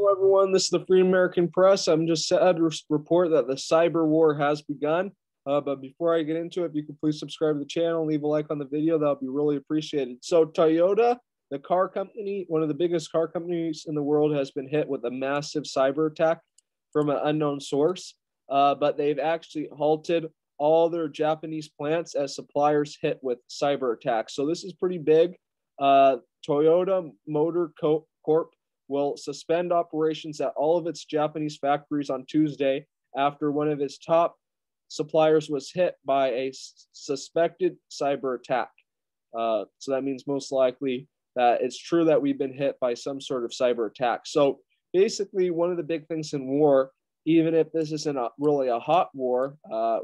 Hello, everyone. This is the Free American Press. I'm just sad to report that the cyber war has begun. But before I get into it, if you could please subscribe to the channel, leave a like on the video, that would be really appreciated. So Toyota, the car company, one of the biggest car companies in the world, has been hit with a massive cyber attack from an unknown source. But they've actually halted all their Japanese plants as suppliers hit with cyber attacks. So this is pretty big. Toyota Motor Corp will suspend operations at all of its Japanese factories on Tuesday after one of its top suppliers was hit by a suspected cyber attack. So that means most likely that it's true that we've been hit by some sort of cyber attack. So basically, one of the big things in war, even if this isn't really a hot war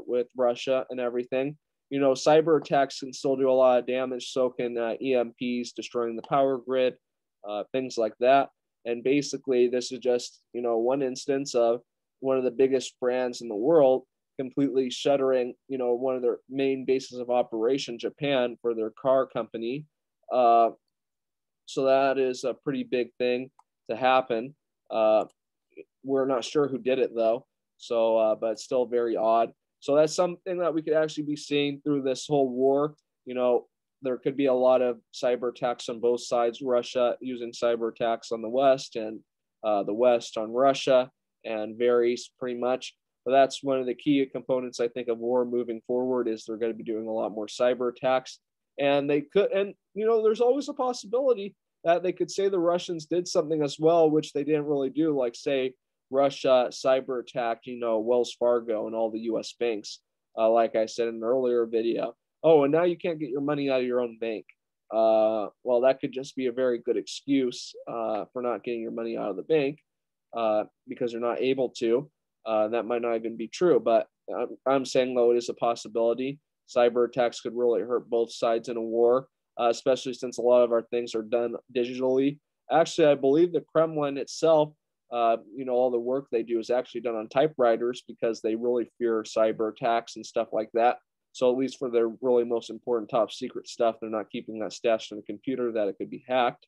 with Russia and everything, you know, cyber attacks can still do a lot of damage. So can EMPs, destroying the power grid, things like that. And basically, this is just, you know, one instance of one of the biggest brands in the world completely shuttering, you know, one of their main bases of operation, Japan, for their car company. So that is a pretty big thing to happen. We're not sure who did it, though. So, but it's still very odd. So that's something that we could actually be seeing through this whole war. You know, there could be a lot of cyber attacks on both sides, Russia using cyber attacks on the West and the West on Russia, and varies pretty much. But that's one of the key components, I think, of war moving forward, is they're going to be doing a lot more cyber attacks. And they could, and, you know, there's always a possibility that they could say the Russians did something as well, which they didn't really do, like say Russia cyber attacked, you know, Wells Fargo and all the US banks, like I said in an earlier video. Oh, and now you can't get your money out of your own bank. Well, that could just be a very good excuse for not getting your money out of the bank because you're not able to. That might not even be true, but I'm saying, though, it is a possibility. Cyber attacks could really hurt both sides in a war, especially since a lot of our things are done digitally. Actually, I believe the Kremlin itself, you know, all the work they do is actually done on typewriters because they really fear cyber attacks and stuff like that. So at least for their really most important top secret stuff, they're not keeping that stashed in a computer that it could be hacked.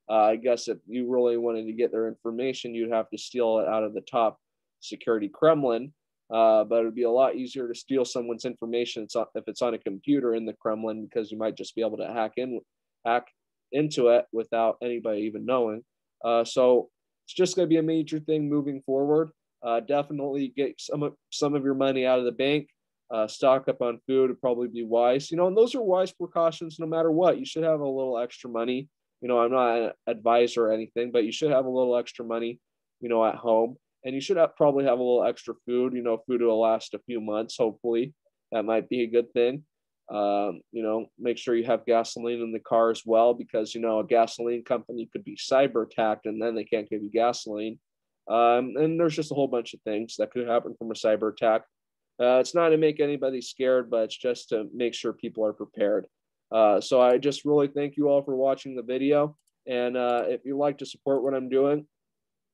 I guess if you really wanted to get their information, you'd have to steal it out of the top security Kremlin. But it would be a lot easier to steal someone's information if it's on a computer in the Kremlin, because you might just be able to hack into it without anybody even knowing. So it's just going to be a major thing moving forward. Definitely get some of your money out of the bank. Stock up on food would probably be wise, you know, and those are wise precautions no matter what. You should have a little extra money. You know, I'm not an advisor or anything, but you should have a little extra money, you know, at home. And you should probably have a little extra food. You know, food will last a few months, hopefully. That might be a good thing. You know, make sure you have gasoline in the car as well, because, you know, a gasoline company could be cyber attacked and then they can't give you gasoline. And there's just a whole bunch of things that could happen from a cyber attack. It's not to make anybody scared, but it's just to make sure people are prepared. So I just really thank you all for watching the video. And if you'd like to support what I'm doing,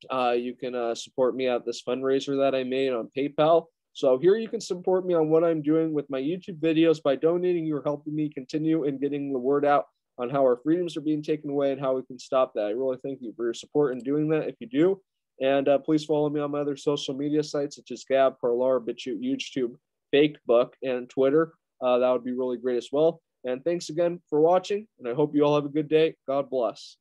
you can support me at this fundraiser that I made on PayPal. So here you can support me on what I'm doing with my YouTube videos by donating. You're helping me continue in getting the word out on how our freedoms are being taken away and how we can stop that. I really thank you for your support in doing that if you do. And please follow me on my other social media sites, such as Gab, Parler, BitChute, YouTube, Facebook, and Twitter. That would be really great as well. And thanks again for watching, and I hope you all have a good day. God bless.